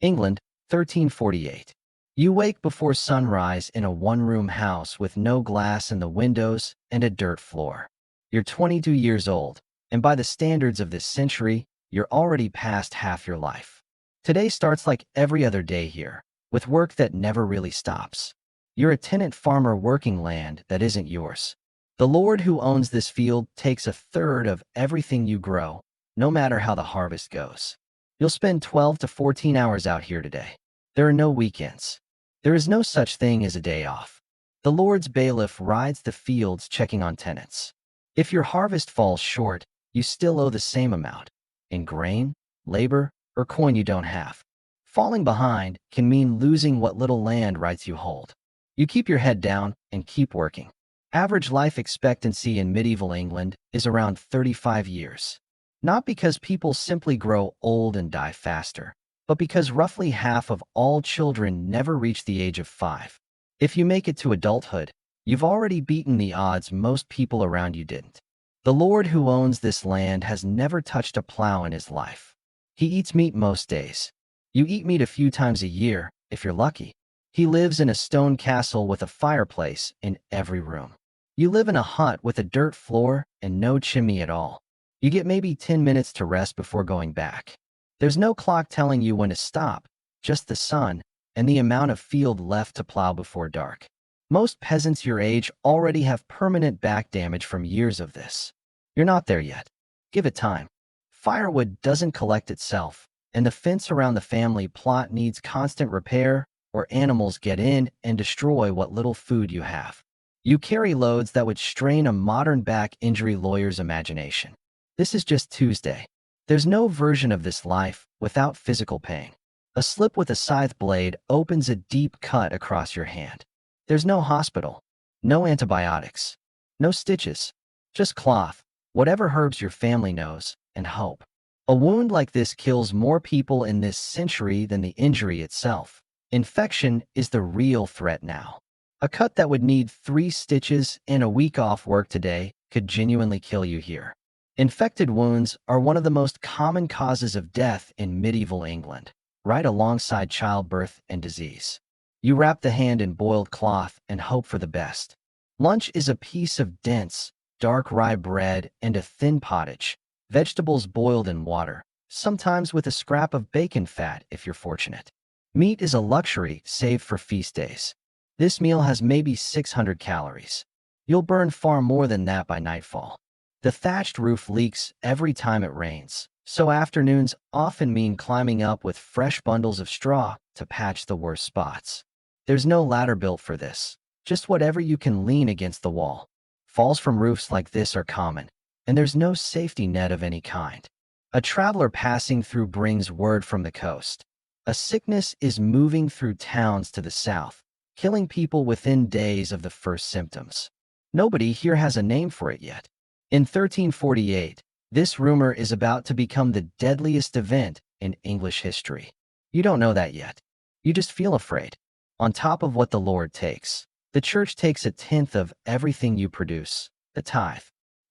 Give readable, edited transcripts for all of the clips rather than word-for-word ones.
England, 1348. You wake before sunrise in a one-room house with no glass in the windows and a dirt floor. You're 22 years old, and by the standards of this century, you're already past half your life. Today starts like every other day here, with work that never really stops. You're a tenant farmer working land that isn't yours. The Lord who owns this field takes a third of everything you grow, no matter how the harvest goes. You'll spend 12 to 14 hours out here today. There are no weekends. There is no such thing as a day off. The Lord's bailiff rides the fields checking on tenants. If your harvest falls short, you still owe the same amount in grain, labor, or coin you don't have. Falling behind can mean losing what little land rights you hold. You keep your head down and keep working. Average life expectancy in medieval England is around 35 years. Not because people simply grow old and die faster, but because roughly half of all children never reach the age of 5. If you make it to adulthood, you've already beaten the odds most people around you didn't. The Lord who owns this land has never touched a plow in his life. He eats meat most days. You eat meat a few times a year, if you're lucky. He lives in a stone castle with a fireplace in every room. You live in a hut with a dirt floor and no chimney at all. You get maybe 10 minutes to rest before going back. There's no clock telling you when to stop, just the sun and the amount of field left to plow before dark. Most peasants your age already have permanent back damage from years of this. You're not there yet. Give it time. Firewood doesn't collect itself, and the fence around the family plot needs constant repair, or animals get in and destroy what little food you have. You carry loads that would strain a modern back injury lawyer's imagination. This is just Tuesday. There's no version of this life without physical pain. A slip with a scythe blade opens a deep cut across your hand. There's no hospital, no antibiotics, no stitches, just cloth, whatever herbs your family knows, and hope. A wound like this kills more people in this century than the injury itself. Infection is the real threat now. A cut that would need 3 stitches and a week off work today could genuinely kill you here. Infected wounds are one of the most common causes of death in medieval England, right alongside childbirth and disease. You wrap the hand in boiled cloth and hope for the best. Lunch is a piece of dense, dark rye bread and a thin pottage, vegetables boiled in water, sometimes with a scrap of bacon fat if you're fortunate. Meat is a luxury saved for feast days. This meal has maybe 600 calories. You'll burn far more than that by nightfall. The thatched roof leaks every time it rains, so afternoons often mean climbing up with fresh bundles of straw to patch the worst spots. There's no ladder built for this, just whatever you can lean against the wall. Falls from roofs like this are common, and there's no safety net of any kind. A traveler passing through brings word from the coast. A sickness is moving through towns to the south, killing people within days of the first symptoms. Nobody here has a name for it yet. In 1348, this rumor is about to become the deadliest event in English history. You don't know that yet. You just feel afraid. On top of what the Lord takes, the church takes a tenth of everything you produce, the tithe.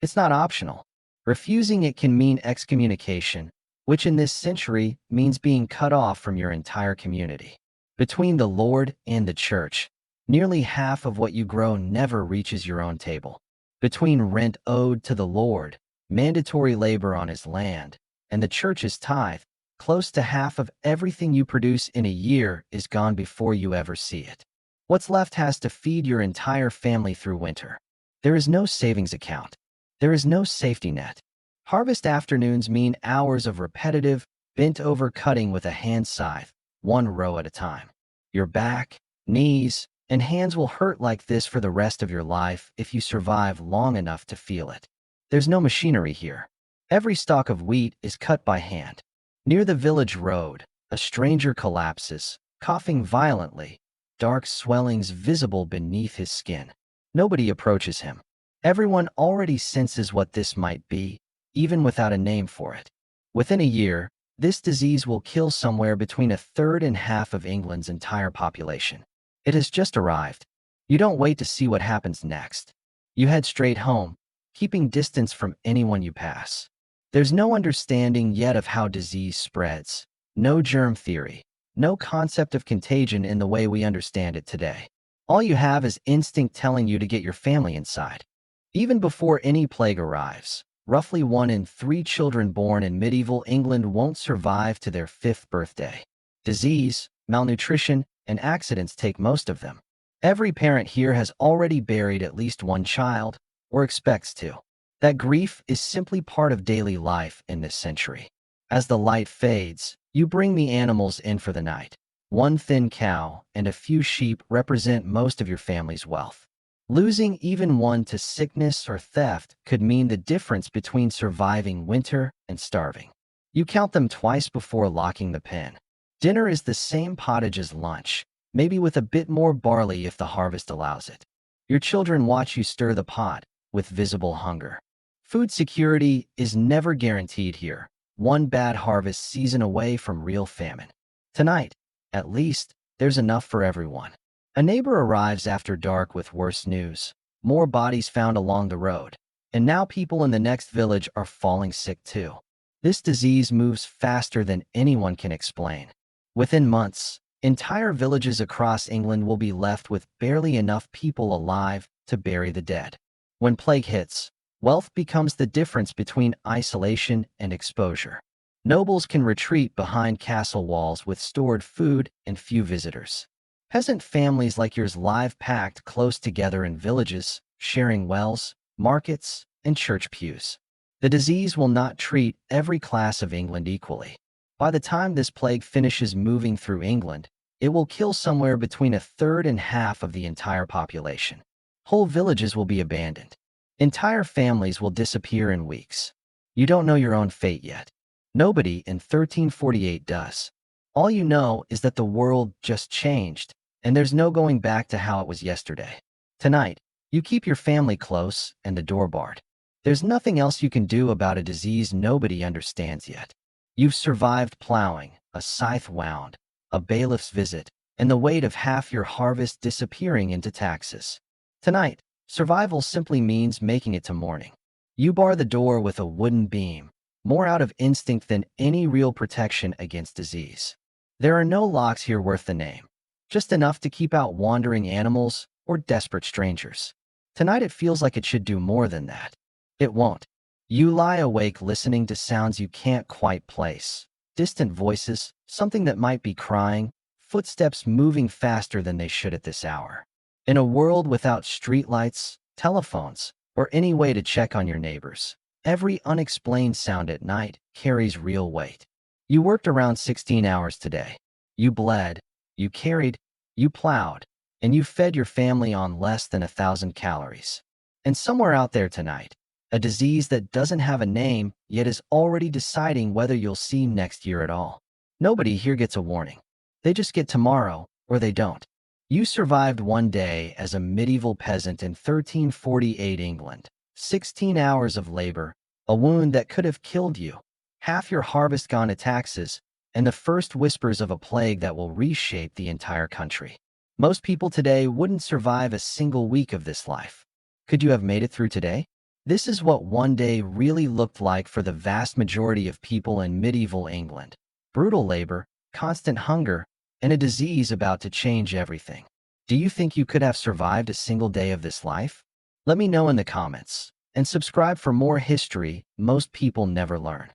It's not optional. Refusing it can mean excommunication, which in this century means being cut off from your entire community. Between the Lord and the church, nearly half of what you grow never reaches your own table. Between rent owed to the Lord, mandatory labor on his land, and the church's tithe, close to half of everything you produce in a year is gone before you ever see it. What's left has to feed your entire family through winter. There is no savings account. There is no safety net. Harvest afternoons mean hours of repetitive, bent-over cutting with a hand-scythe, one row at a time. Your back, knees, and hands will hurt like this for the rest of your life if you survive long enough to feel it. There's no machinery here. Every stalk of wheat is cut by hand. Near the village road, a stranger collapses, coughing violently, dark swellings visible beneath his skin. Nobody approaches him. Everyone already senses what this might be, even without a name for it. Within a year, this disease will kill somewhere between a third and half of England's entire population. It has just arrived. You don't wait to see what happens next. You head straight home, keeping distance from anyone you pass. There's no understanding yet of how disease spreads, no germ theory, No concept of contagion in the way we understand it today. All you have is instinct telling you to get your family inside. Even before any plague arrives, roughly 1 in 3 children born in medieval England won't survive to their 5th birthday. Disease, malnutrition, and accidents take most of them. Every parent here has already buried at least one child, or expects to. That grief is simply part of daily life in this century. As the light fades, you bring the animals in for the night. One thin cow and a few sheep represent most of your family's wealth. Losing even one to sickness or theft could mean the difference between surviving winter and starving. You count them twice before locking the pen. Dinner is the same pottage as lunch, maybe with a bit more barley if the harvest allows it. Your children watch you stir the pot with visible hunger. Food security is never guaranteed here, one bad harvest season away from real famine. Tonight, at least, there's enough for everyone. A neighbor arrives after dark with worse news. More bodies found along the road. And now people in the next village are falling sick too. This disease moves faster than anyone can explain. Within months, entire villages across England will be left with barely enough people alive to bury the dead. When plague hits, wealth becomes the difference between isolation and exposure. Nobles can retreat behind castle walls with stored food and few visitors. Peasant families like yours live packed close together in villages, sharing wells, markets, and church pews. The disease will not treat every class of England equally. By the time this plague finishes moving through England, it will kill somewhere between a third and half of the entire population. Whole villages will be abandoned. Entire families will disappear in weeks. You don't know your own fate yet. Nobody in 1348 does. All you know is that the world just changed, and there's no going back to how it was yesterday. Tonight, you keep your family close and the door barred. There's nothing else you can do about a disease nobody understands yet. You've survived plowing, a scythe wound, a bailiff's visit, and the weight of half your harvest disappearing into taxes. Tonight, survival simply means making it to morning. You bar the door with a wooden beam, more out of instinct than any real protection against disease. There are no locks here worth the name, just enough to keep out wandering animals or desperate strangers. Tonight it feels like it should do more than that. It won't. You lie awake listening to sounds you can't quite place. Distant voices, something that might be crying, footsteps moving faster than they should at this hour. In a world without streetlights, telephones, or any way to check on your neighbors, every unexplained sound at night carries real weight. You worked around 16 hours today. You bled, you carried, you plowed, and you fed your family on less than 1,000 calories. And somewhere out there tonight, a disease that doesn't have a name yet is already deciding whether you'll see next year at all. Nobody here gets a warning. They just get tomorrow, or they don't. You survived one day as a medieval peasant in 1348 England. 16 hours of labor, a wound that could have killed you, half your harvest gone to taxes, and the first whispers of a plague that will reshape the entire country. Most people today wouldn't survive a single week of this life. Could you have made it through today? This is what one day really looked like for the vast majority of people in medieval England. Brutal labor, constant hunger, and a disease about to change everything. Do you think you could have survived a single day of this life? Let me know in the comments, and subscribe for more history most people never learn.